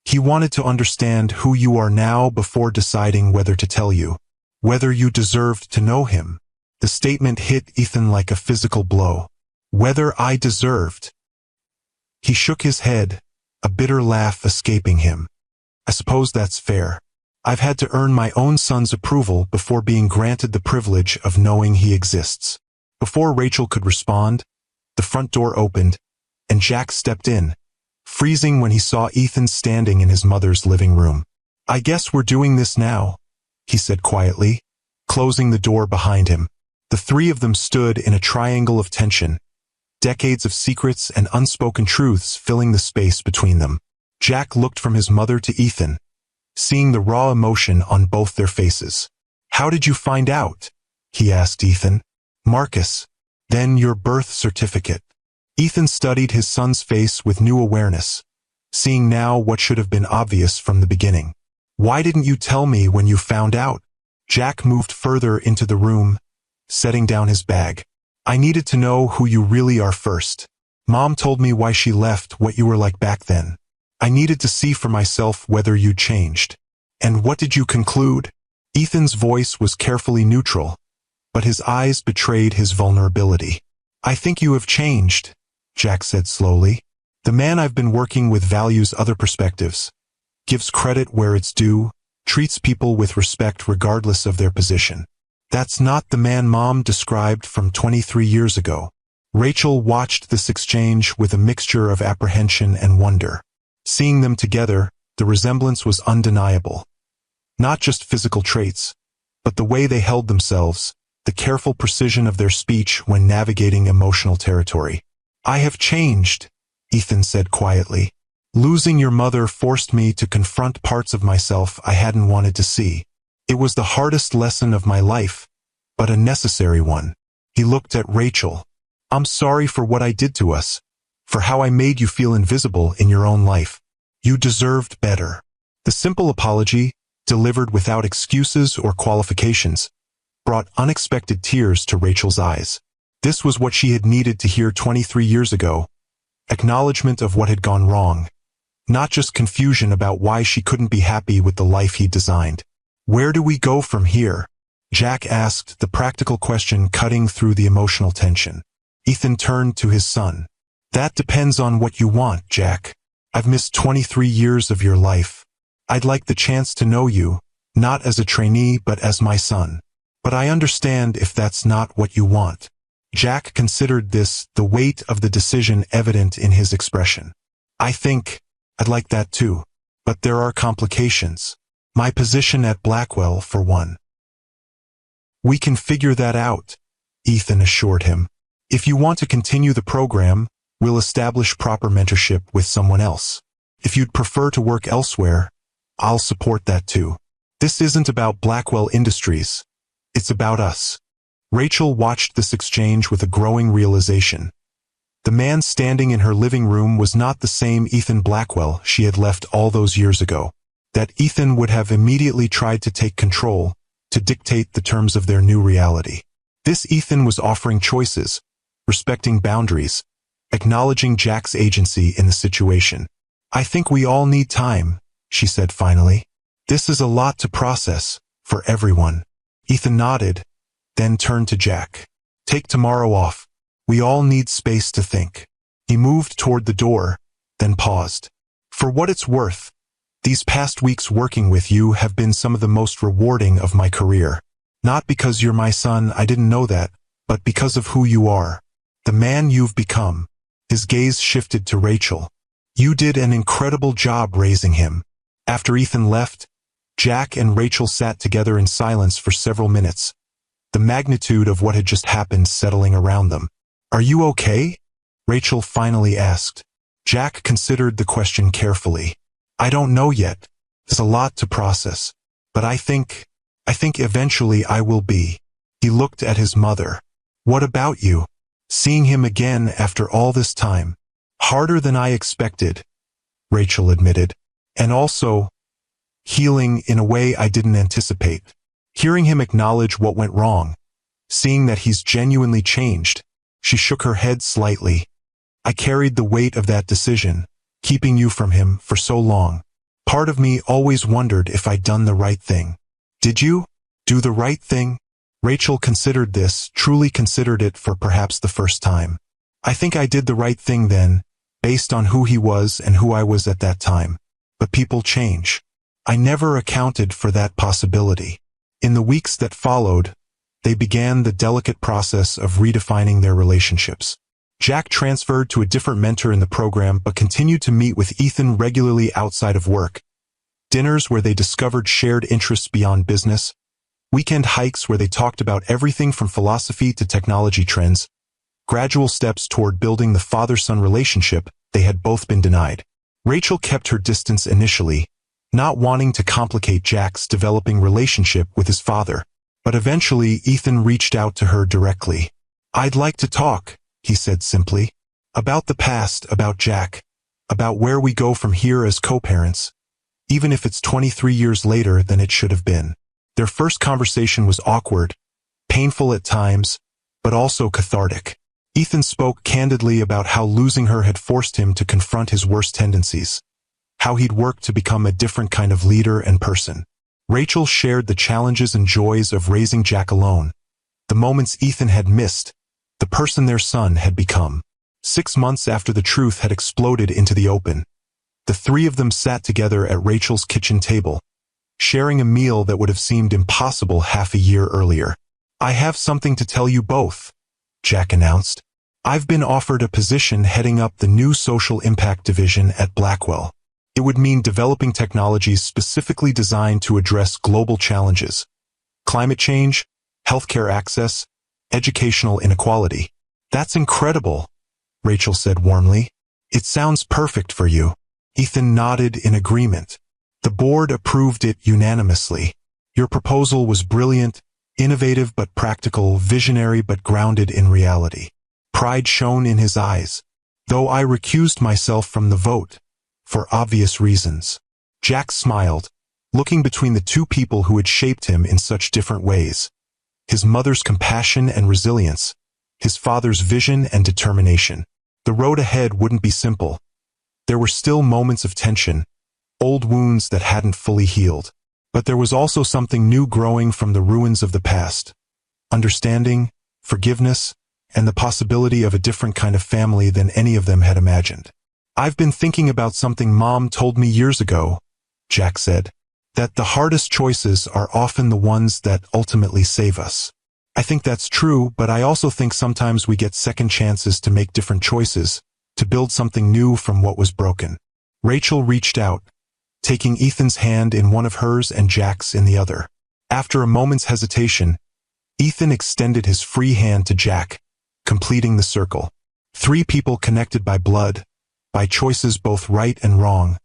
He wanted to understand who you are now before deciding whether to tell you, whether you deserved to know him. The statement hit Ethan like a physical blow. Whether I deserved. He shook his head, a bitter laugh escaping him. I suppose that's fair. I've had to earn my own son's approval before being granted the privilege of knowing he exists. Before Rachel could respond, the front door opened, and Jack stepped in, freezing when he saw Ethan standing in his mother's living room. I guess we're doing this now, he said quietly, closing the door behind him. The three of them stood in a triangle of tension, decades of secrets and unspoken truths filling the space between them. Jack looked from his mother to Ethan, seeing the raw emotion on both their faces. How did you find out? He asked Ethan. Marcus. Then your birth certificate. Ethan studied his son's face with new awareness, seeing now what should have been obvious from the beginning. Why didn't you tell me when you found out? Jack moved further into the room, setting down his bag. I needed to know who you really are first. Mom told me why she left, what you were like back then. I needed to see for myself whether you'd changed. And what did you conclude? Ethan's voice was carefully neutral, but his eyes betrayed his vulnerability. I think you have changed, Jack said slowly. The man I've been working with values other perspectives, gives credit where it's due, treats people with respect regardless of their position. That's not the man Mom described from 23 years ago. Rachel watched this exchange with a mixture of apprehension and wonder. Seeing them together, the resemblance was undeniable. Not just physical traits, but the way they held themselves, the careful precision of their speech when navigating emotional territory. I have changed, Ethan said quietly. Losing your mother forced me to confront parts of myself I hadn't wanted to see. It was the hardest lesson of my life, but a necessary one. He looked at Rachel. I'm sorry for what I did to us, for how I made you feel invisible in your own life. You deserved better. The simple apology, delivered without excuses or qualifications, brought unexpected tears to Rachel's eyes. This was what she had needed to hear 23 years ago. Acknowledgement of what had gone wrong. Not just confusion about why she couldn't be happy with the life he'd designed. Where do we go from here? Jack asked, the practical question cutting through the emotional tension. Ethan turned to his son. That depends on what you want, Jack. I've missed 23 years of your life. I'd like the chance to know you, not as a trainee but as my son. But I understand if that's not what you want. Jack considered this, the weight of the decision evident in his expression. I think I'd like that too. But there are complications. My position at Blackwell, for one. We can figure that out, Ethan assured him. If you want to continue the program, we'll establish proper mentorship with someone else. If you'd prefer to work elsewhere, I'll support that too. This isn't about Blackwell Industries. It's about us. Rachel watched this exchange with a growing realization. The man standing in her living room was not the same Ethan Blackwell she had left all those years ago. That Ethan would have immediately tried to take control, to dictate the terms of their new reality. This Ethan was offering choices, respecting boundaries, acknowledging Jack's agency in the situation. I think we all need time, she said finally. This is a lot to process, for everyone. Ethan nodded, then turned to Jack. Take tomorrow off. We all need space to think. He moved toward the door, then paused. For what it's worth, these past weeks working with you have been some of the most rewarding of my career. Not because you're my son, I didn't know that, but because of who you are. The man you've become. His gaze shifted to Rachel. You did an incredible job raising him. After Ethan left, Jack and Rachel sat together in silence for several minutes, the magnitude of what had just happened settling around them. Are you okay? Rachel finally asked. Jack considered the question carefully. I don't know yet. There's a lot to process. But I think eventually I will be. He looked at his mother. What about you? Seeing him again after all this time. Harder than I expected, Rachel admitted. And also, healing in a way I didn't anticipate. Hearing him acknowledge what went wrong. Seeing that he's genuinely changed. She shook her head slightly. I carried the weight of that decision, keeping you from him for so long. Part of me always wondered if I'd done the right thing. Did you do the right thing? Rachel considered this, truly considered it for perhaps the first time. I think I did the right thing then, based on who he was and who I was at that time. But people change. I never accounted for that possibility. In the weeks that followed, they began the delicate process of redefining their relationships. Jack transferred to a different mentor in the program but continued to meet with Ethan regularly outside of work. Dinners where they discovered shared interests beyond business. Weekend hikes where they talked about everything from philosophy to technology trends. Gradual steps toward building the father-son relationship they had both been denied. Rachel kept her distance initially, not wanting to complicate Jack's developing relationship with his father. But eventually Ethan reached out to her directly. I'd like to talk, he said simply. About the past, about Jack. About where we go from here as co-parents. Even if it's 23 years later than it should have been. Their first conversation was awkward, painful at times, but also cathartic. Ethan spoke candidly about how losing her had forced him to confront his worst tendencies, how he'd worked to become a different kind of leader and person. Rachel shared the challenges and joys of raising Jack alone, the moments Ethan had missed, the person their son had become. 6 months after the truth had exploded into the open, the three of them sat together at Rachel's kitchen table, sharing a meal that would have seemed impossible half a year earlier. "I have something to tell you both," Jack announced. "I've been offered a position heading up the new social impact division at Blackwell. It would mean developing technologies specifically designed to address global challenges: climate change, healthcare access, educational inequality." "That's incredible," Rachel said warmly. "It sounds perfect for you." Ethan nodded in agreement. The board approved it unanimously. "Your proposal was brilliant, innovative but practical, visionary but grounded in reality." Pride shone in his eyes. "Though I recused myself from the vote, for obvious reasons." Jack smiled, looking between the two people who had shaped him in such different ways. His mother's compassion and resilience, his father's vision and determination. The road ahead wouldn't be simple. There were still moments of tension, old wounds that hadn't fully healed. But there was also something new growing from the ruins of the past: understanding, forgiveness, and the possibility of a different kind of family than any of them had imagined. "I've been thinking about something Mom told me years ago," Jack said, "that the hardest choices are often the ones that ultimately save us." "I think that's true, but I also think sometimes we get second chances to make different choices, to build something new from what was broken." Rachel reached out, taking Ethan's hand in one of hers and Jack's in the other. After a moment's hesitation, Ethan extended his free hand to Jack, completing the circle. Three people connected by blood, by choices both right and wrong,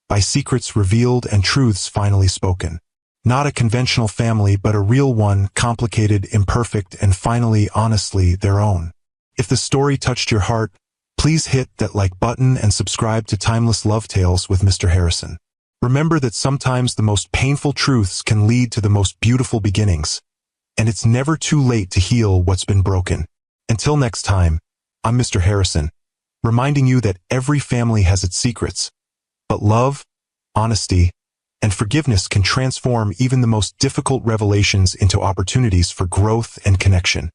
by secrets revealed and truths finally spoken. Not a conventional family, but a real one, complicated, imperfect, and finally, honestly, their own. If the story touched your heart, please hit that like button and subscribe to Timeless Love Tales with Mr. Harrison. Remember that sometimes the most painful truths can lead to the most beautiful beginnings, and it's never too late to heal what's been broken. Until next time, I'm Mr. Harrison, reminding you that every family has its secrets, but love, honesty, and forgiveness can transform even the most difficult revelations into opportunities for growth and connection.